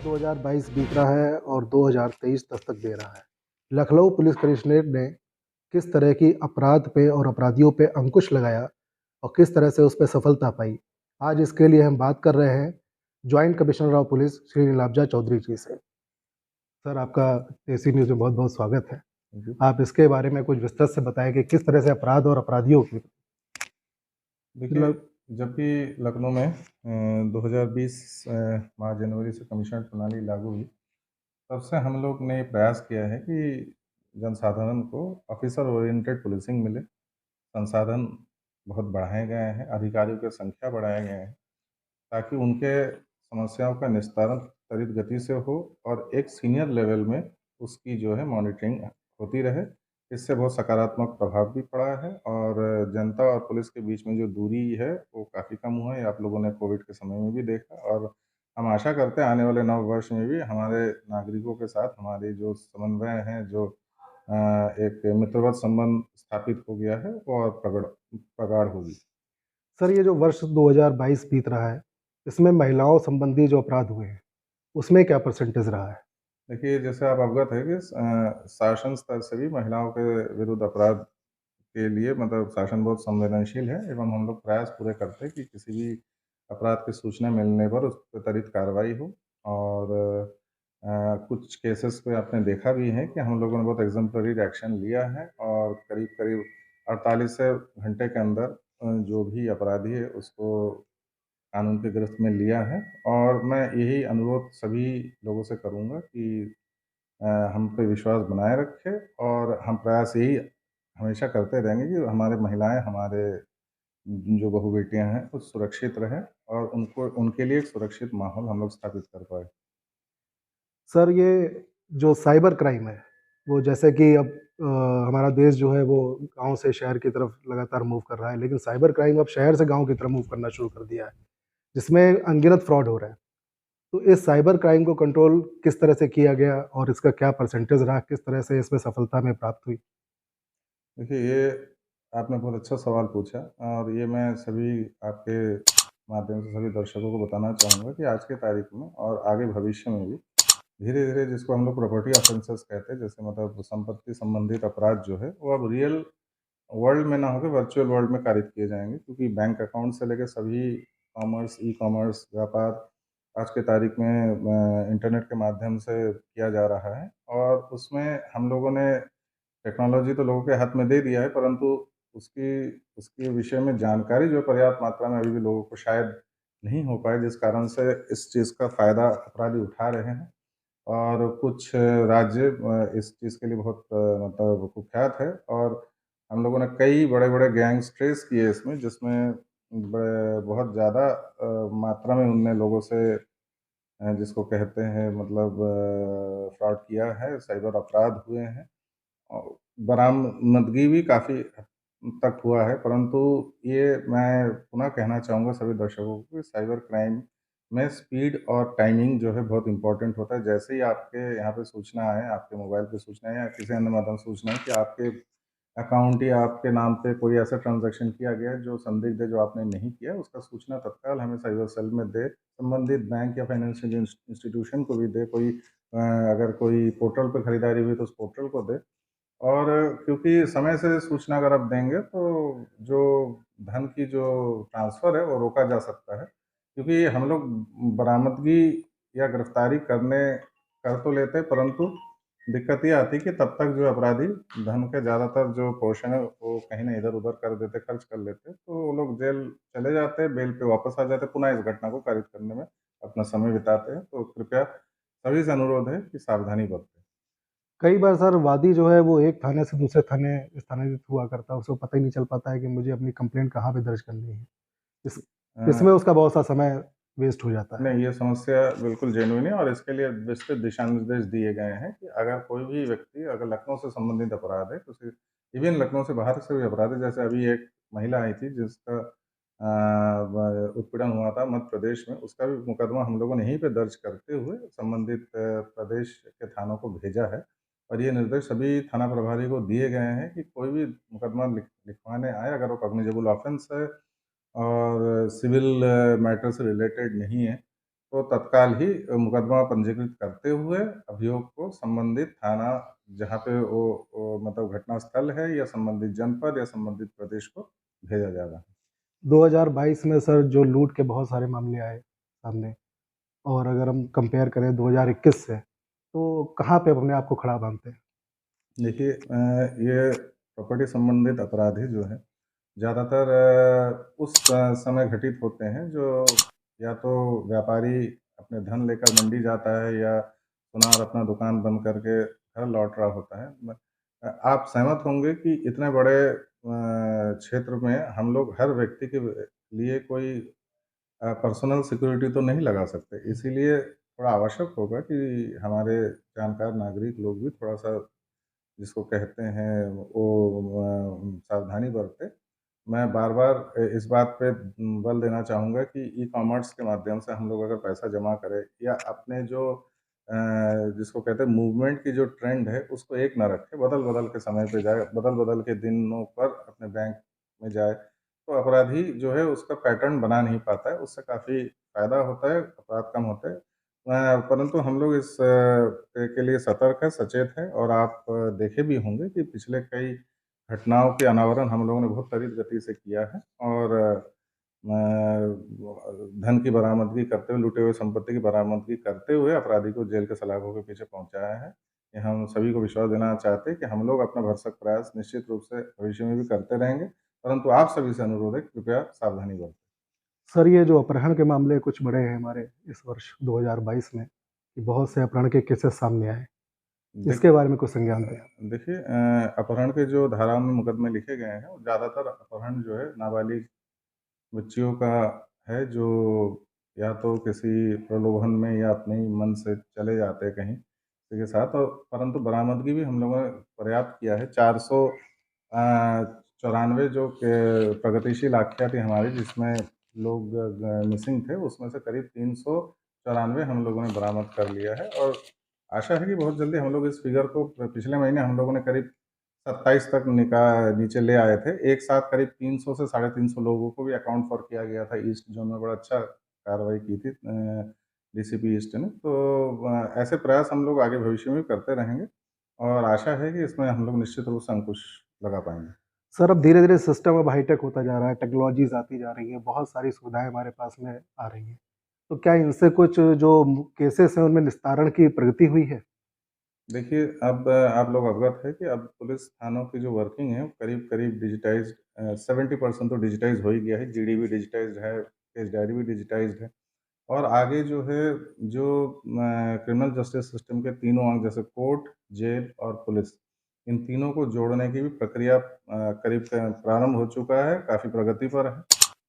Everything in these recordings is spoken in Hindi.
2022 बीत रहा है और 2023 दस्तक दे रहा है। लखनऊ पुलिस कमिश्नरेट ने किस तरह की अपराध पे और अपराधियों पे अंकुश लगाया और किस तरह से उस पे सफलता पाई, आज इसके लिए हम बात कर रहे हैं joint commissioner of police Shri Nilabja Chaudhary ji से। सर, आपका एसी न्यूज़ में बहुत-बहुत स्वागत है। जी। आप इसके बारे में कुछ विस्तृत से बताएँ कि किस तरह से अपराध और अपराधियों की देखिए, मतलब जब भी लखनऊ में 2020 मार्च जनवरी से कमिश्नर प्रणाली लागू हुई, तब से हम लोग ने प्रयास किया है कि जनसाधारण को ऑफिसर ओरिएंटेड पुलिसिंग मिले। संसाधन बहुत बढ़ाए गए हैं, अधिकारियों की संख्या बढ़ाए गए हैं, ताकि उनके समस्याओं का निस्तारण त्वरित गति से हो और एक सीनियर लेवल में उसकी जो है मॉनिटरिंग होती रहे। इससे बहुत सकारात्मक प्रभाव भी पड़ा है और जनता और पुलिस के बीच में जो दूरी है वो काफ़ी कम हुआ है। आप लोगों ने कोविड के समय में भी देखा और हम आशा करते हैं आने वाले नव वर्ष में भी हमारे नागरिकों के साथ हमारी जो समन्वय है, जो एक मित्रवत संबंध स्थापित हो गया है, वो और प्रगाढ़ होगी। सर, ये जो वर्ष 2022 बीत रहा है, इसमें महिलाओं संबंधी जो अपराध हुए हैं, उसमें क्या परसेंटेज रहा है? देखिए, जैसे आप अवगत है कि शासन स्तर से भी महिलाओं के विरुद्ध अपराध के लिए मतलब शासन बहुत संवेदनशील है एवं हम लोग प्रयास पूरे करते हैं कि किसी भी अपराध की सूचना मिलने पर उस पर त्वरित कार्रवाई हो। और कुछ केसेस पे आपने देखा भी है कि हम लोगों ने बहुत एग्जाम्पलरी एक्शन लिया है और करीब-करीब 48 से घंटे के अंदर जो भी अपराधी है उसको कानून की गिरफ्त में लिया है। और मैं यही अनुरोध सभी लोगों से करूँगा कि अ, हम पे विश्वास बनाए रखें और हम प्रयास यही हमेशा करते रहेंगे कि हमारे महिलाएँ, हमारे जो बहू-बेटियाँ हैं, वो सुरक्षित रहें और उनको उनके लिए एक सुरक्षित माहौल हम लोग स्थापित कर पाएँ। सर, ये जो साइबर क्राइम है, वो जैसे कि अब हमारा देश जो है वो गाँव से शहर की तरफ लगातार मूव कर रहा है, लेकिन साइबर क्राइम अब शहर से गाँव की तरफ मूव करना शुरू कर दिया है, जिसमें अनगिनत फ्रॉड हो रहा है। तो इस साइबर क्राइम को कंट्रोल किस तरह से किया गया और इसका क्या परसेंटेज रहा? किस तरह से इसमें सफलता हमें प्राप्त हुई? देखिए, ये आपने बहुत अच्छा सवाल पूछा और ये मैं सभी आपके माध्यम से सभी दर्शकों को बताना चाहूँगा कि आज की तारीख में और आगे भविष्य में भी धीरे-धीरे जिसको हम लोग प्रॉपर्टी ऑफेंसेस कहते हैं, जैसे मतलब संपत्ति संबंधित अपराध जो है, वो अब रियल वर्ल्ड में ना होके वर्चुअल वर्ल्ड में कारित किए जाएँगे, क्योंकि बैंक अकाउंट से लेके सभी कॉमर्स, ई-कॉमर्स व्यापार आज की तारीख में इंटरनेट के माध्यम से किया जा रहा है। और उसमें हम लोगों ने टेक्नोलॉजी तो लोगों के हाथ में दे दिया है, परंतु उसकी उसके विषय में जानकारी जो पर्याप्त मात्रा में अभी भी लोगों को शायद नहीं हो पाए, जिस कारण से इस चीज़ का फ़ायदा अपराधी उठा रहे हैं। और कुछ राज्य इस चीज़ के लिए बहुत मतलब कुख्यात है और हम लोगों ने कई बड़े-बड़े गैंग्स ट्रेस किए इसमें, जिसमें बहुत ज़्यादा मात्रा में उनने लोगों से जिसको कहते हैं मतलब फ्रॉड किया है, साइबर अपराध हुए हैं। और बरामदगी भी काफ़ी हद तक हुआ है, परंतु ये मैं पुनः कहना चाहूँगा सभी दर्शकों को कि साइबर क्राइम में स्पीड और टाइमिंग जो है बहुत इम्पोर्टेंट होता है। जैसे ही आपके यहाँ पे सूचना आए, आपके मोबाइल पे सूचना आए या किसी अन्य माध्यम से सूचना आए कि आपके अकाउंट या आपके नाम पे कोई ऐसा ट्रांज़ैक्शन किया गया है जो संदिग्ध है, जो आपने नहीं किया, उसका सूचना तत्काल हमें साइबर सेल में दें। संबंधित बैंक या फाइनेंशियल इंस्टीट्यूशन को भी दें। कोई अगर कोई पोर्टल पे खरीदारी हुई तो उस पोर्टल को दें। और क्योंकि समय से सूचना अगर आप देंगे तो जो धन की जो ट्रांसफ़र है वो रोका जा सकता है। क्योंकि हम लोग बरामदगी या गिरफ़्तारी कर तो लेते हैं, परंतु दिक्कत ये आती है कि तब तक जो अपराधी धन के ज़्यादातर जो पोर्शन है वो कहीं न इधर-उधर कर देते, खर्च कर लेते। तो वो लोग जेल चले जाते हैं, बेल पे वापस आ जाते हैं, पुनः इस घटना को कारित करने में अपना समय बिताते हैं। तो कृपया सभी से अनुरोध है कि सावधानी बरतें। कई बार सर, वादी जो है वो एक थाने से दूसरे थाने स्थानांतरित हुआ करता है, उसको पता ही नहीं चल पाता है कि मुझे अपनी कंप्लेंट कहाँ पे दर्ज करनी है। इस अ इसमें उसका बहुत-सा समय वेस्ट हो जाता है। नहीं, ये समस्या बिल्कुल जेनुइन है और इसके लिए विस्तृत दिशा-निर्देश दिए गए हैं कि अगर कोई भी व्यक्ति अगर लखनऊ से संबंधित अपराध है, तो सिर्फ़ इवन लखनऊ से बाहर से भी अपराध है, जैसे अभी एक महिला आई थी जिसका अ, ब उत्पीड़न हुआ था मध्य प्रदेश में, उसका भी मुकदमा हम लोगों ने यहीं पे दर्ज करते हुए संबंधित प्रदेश के थानों को भेजा है। और ये निर्देश सभी थाना प्रभारी को दिए गए हैं कि कोई भी मुकदमा लिखवाने आए, अगर वो कॉग्निजेबल ऑफ़ेंस है और सिविल मैटर से रिलेटेड नहीं है, तो तत्काल ही मुकदमा पंजीकृत करते हुए अभियोग को संबंधित थाना, जहाँ पे वो मतलब घटना स्थल है, या संबंधित जनपद या संबंधित प्रदेश को भेजा जा रहा है। 2022 में सर जो लूट के बहुत सारे मामले आए सामने, और अगर हम कंपेयर करें 2021 से, तो कहाँ पे आप अपने आप को खड़ा मानते हैं? देखिए ये प्रॉपर्टी संबंधित अपराधी जो है, ज़्यादातर उस समय घटित होते हैं जो या तो व्यापारी अपने धन लेकर मंडी जाता है, या सुनार अपना दुकान बंद करके घर लौट रहा होता है। आप सहमत होंगे कि इतने बड़े क्षेत्र में हम लोग हर व्यक्ति के लिए कोई पर्सनल सिक्योरिटी तो नहीं लगा सकते। इसीलिए थोड़ा आवश्यक होगा कि हमारे जानकार नागरिक लोग भी थोड़ा-सा, जिसको कहते हैं वो, सावधानी बरतें। मैं बार-बार इस बात पे बल देना चाहूँगा कि ई-कॉमर्स के माध्यम से हम लोग अगर पैसा जमा करें, या अपने जो जिसको कहते हैं मूवमेंट की जो ट्रेंड है, उसको एक ना रखें, बदल-बदल के समय पे जाए, बदल-बदल के दिनों पर अपने बैंक में जाए, तो अपराधी जो है उसका पैटर्न बना नहीं पाता है, उससे काफ़ी फ़ायदा होता है, अपराध कम होते हैं। परंतु हम लोग इस के लिए सतर्क हैं, सचेत हैं, और आप देखे भी होंगे कि पिछले कई घटनाओं के अनावरण हम लोगों ने बहुत त्वरित गति से किया है, और धन की बरामदगी करते हुए, लूटे हुए संपत्ति की बरामदगी करते हुए अपराधी को जेल के सलाखों के पीछे पहुँचाया है। ये हम सभी को विश्वास दिलाना चाहते हैं कि हम लोग अपना भरसक प्रयास निश्चित रूप से भविष्य में भी करते रहेंगे, परंतु आप सभी से अनुरोध है कि कृपया सावधानी बरतें। सर ये जो अपहरण के मामले कुछ बढ़े हैं हमारे इस वर्ष 2022 में, कि बहुत से अपहरण के केसेस सामने आए, देख इसके बारे में कुछ संज्ञान दें? देखिए अपहरण के जो धाराओं में मुकदमे लिखे गए हैं, वो ज़्यादातर अपहरण जो है नाबालिग बच्चियों का है, जो या तो किसी प्रलोभन में या अपने ही मन से चले जाते हैं कहीं किसी के साथ, और परंतु बरामदगी भी हम लोगों ने पर्याप्त किया है। 494 जो प्रगतिशील आख्या थी हमारी, जिसमें लोग मिसिंग थे, उसमें से करीब 394 हम लोगों ने बरामद कर लिया है, और आशा है कि बहुत जल्दी हम लोग इस फिगर को, पिछले महीने हम लोगों ने करीब 27 तक नीचे ले आए थे। एक साथ करीब 300 से साढ़े 300 लोगों को भी अकाउंट फॉर किया गया था ईस्ट जोन में, बड़ा अच्छा कार्रवाई की थी डीसीपी ईस्ट ने। तो ऐसे प्रयास हम लोग आगे भविष्य में भी करते रहेंगे, और आशा है कि इसमें हम लोग निश्चित रूप से अंकुश लगा पाएँगे। सर अब धीरे-धीरे सिस्टम अब हाईटेक होता जा रहा है, टेक्नोलॉजीज़ आती जा रही हैं, बहुत सारी सुविधाएँ हमारे पास में आ रही हैं। तो क्या इनसे कुछ जो केसेस हैं उनमें निस्तारण की प्रगति हुई है? देखिए, अब आप लोग अवगत हैं कि अब पुलिस थानों की जो वर्किंग है, करीब-करीब डिजिटाइज़्ड 70% तो डिजिटाइज़ हो ही गया है। जीडी भी डिजिटाइज़्ड है, केस डायरी भी डिजिटाइज़्ड है। और आगे जो है, जो क्रिमिनल जस्टिस सिस्टम के तीनों अंग, जैसे कोर्ट, जेल और पुलिस, इन तीनों को जोड़ने की भी प्रक्रिया करीब प्रारंभ हो चुका है, काफ़ी प्रगति पर है।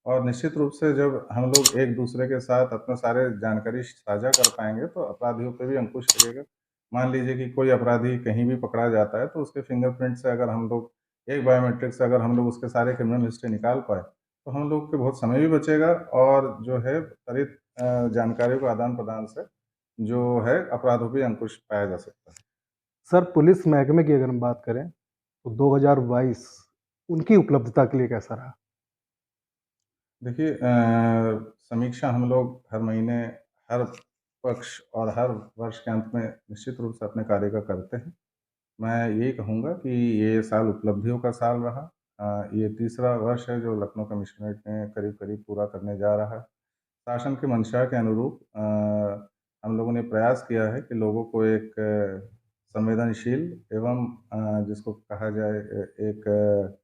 और निश्चित रूप से जब हम लोग एक-दूसरे के साथ अपने सारे जानकारी साझा कर पाएँगे, तो अपराधियों पे भी अंकुश लगेगा। मान लीजिए कि कोई अपराधी कहीं भी पकड़ा जाता है, तो उसके फिंगरप्रिंट से अगर हम लोग, एक बायोमेट्रिक से अगर हम लोग उसके सारे क्रिमिनल हिस्ट्री निकाल पाएँ, तो हम लोग के बहुत समय भी बचेगा, और जो है त्वरित जानकारियों के आदान-प्रदान से जो है अपराधों पे अंकुश पाया जा सकता है। सर पुलिस महकमे की अगर हम बात करें, तो 2022 उनकी उपलब्धता के लिए कैसा रहा? देखिए समीक्षा हम लोग हर महीने, हर पक्ष और हर वर्ष के अंत में निश्चित रूप से अपने कार्य का करते हैं। मैं यही कहूँगा कि ये साल उपलब्धियों का साल रहा। ये तीसरा वर्ष है जो लखनऊ कमिश्नरेट में करीब-करीब पूरा करने जा रहा है। शासन की मंशा के अनुरूप हम लोगों ने प्रयास किया है कि लोगों को एक संवेदनशील एवं जिसको कहा जाए एक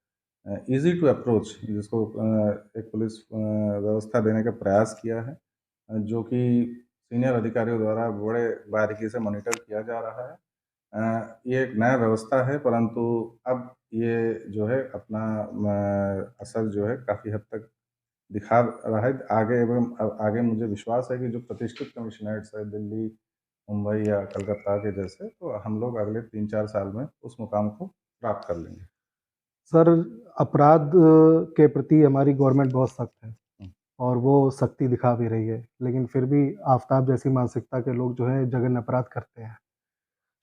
ईज़ी टू अप्रोच, जिसको एक पुलिस व्यवस्था देने का प्रयास किया है, जो कि सीनियर अधिकारियों द्वारा बड़े बारीकी से मॉनिटर किया जा रहा है। ये एक नया व्यवस्था है, परंतु अब ये जो है अपना असर जो है काफ़ी हद तक दिखा रहा है। आगे एवं आगे मुझे विश्वास है कि जो प्रतिष्ठित कमिश्नरेट्स है दिल्ली, मुंबई या कलकत्ता के जैसे, तो हम लोग अगले 3-4 साल में उस मुकाम को प्राप्त कर लेंगे। सर अपराध के प्रति हमारी गवर्नमेंट बहुत सख्त है, हुँ। और वो सख्ती दिखा भी रही है, लेकिन फिर भी आफ़ताब जैसी मानसिकता के लोग जो है जघन्य अपराध करते हैं।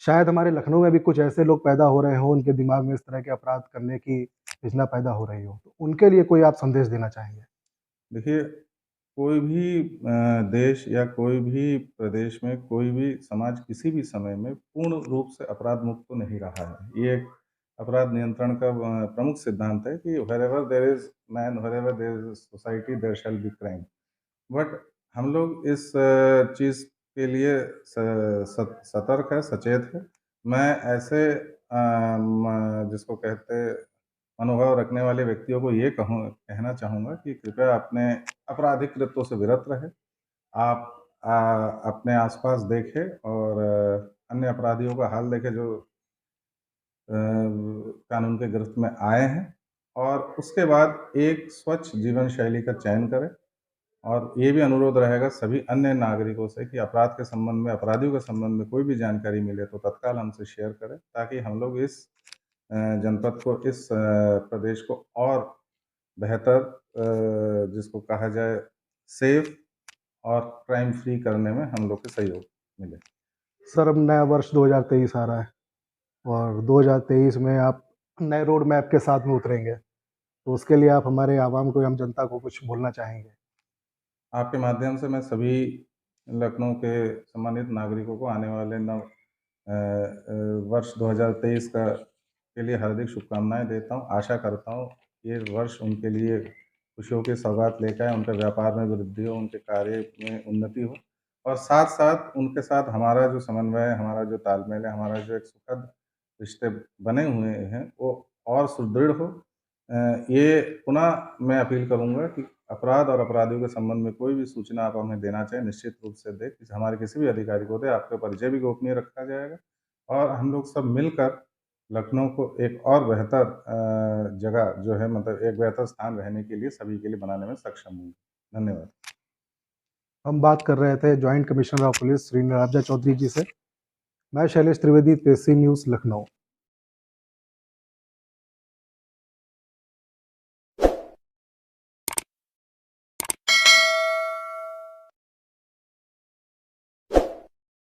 शायद हमारे लखनऊ में भी कुछ ऐसे लोग पैदा हो रहे हों, उनके दिमाग में इस तरह के अपराध करने की योजना पैदा हो रही हो, तो उनके लिए कोई आप संदेश देना चाहेंगे? देखिए, कोई भी देश या कोई भी प्रदेश में कोई भी समाज किसी भी समय में पूर्ण रूप से अपराध मुक्त तो नहीं रहा है। ये एक अपराध नियंत्रण का प्रमुख सिद्धांत है कि wherever there is man, wherever there is society, there shall be crime. But हम लोग इस चीज़ के लिए सतर्क है, सचेत है। मैं ऐसे जिसको कहते हैं मनोभाव रखने वाले व्यक्तियों को ये कहना चाहूँगा कि कृपया अपने आपराधिक कृत्यों से विरत रहें। आप अपने आस-पास देखें और अन्य अपराधियों का हाल देखें जो कानून के गिरफ्त में आए हैं और उसके बाद एक स्वच्छ जीवन शैली का चयन करें। और ये भी अनुरोध रहेगा सभी अन्य नागरिकों से कि अपराध के संबंध में, अपराधियों के संबंध में कोई भी जानकारी मिले तो तत्काल हमसे शेयर करें, ताकि हम लोग इस जनपद को, इस प्रदेश को और बेहतर जिसको कहा जाए सेफ और क्राइम फ्री करने में हम लोग को सहयोग मिले। सर अब नया वर्ष 2023 आ रहा है और 2023 में आप नए रोड मैप के साथ में उतरेंगे, तो उसके लिए आप हमारे आवाम को, हम जनता को कुछ बोलना चाहेंगे? आपके माध्यम से मैं सभी लखनऊ के सम्मानित नागरिकों को आने वाले वर्ष 2023 के लिए हार्दिक शुभकामनाएं देता हूं। आशा करता हूं ये वर्ष उनके लिए खुशियों की सौगात लेकर आए, उनके व्यापार में वृद्धि हो, उनके कार्य में उन्नति हो और साथ-साथ उनके साथ हमारा जो समन्वय है, हमारा जो तालमेल है, हमारा जो एक सुखद रिश्ते बने हुए हैं, वो और सुदृढ़ हो। ये पुनः मैं अपील करूँगा कि अपराध और अपराधियों के संबंध में कोई भी सूचना आप हमें देना चाहें, निश्चित रूप से दें। हमारे किसी भी अधिकारी को दें, आपका परिचय भी गोपनीय रखा जाएगा और हम लोग सब मिलकर लखनऊ को एक और बेहतर जगह जो है, मतलब एक बेहतर स्थान रहने के लिए सभी के लिए बनाने में सक्षम होंगे। धन्यवाद। हम बात कर रहे थे joint commissioner of police Shri Niranjan Chaudhary ji से। मैं शैलेश त्रिवेदी, तेजसी न्यूज़, लखनऊ।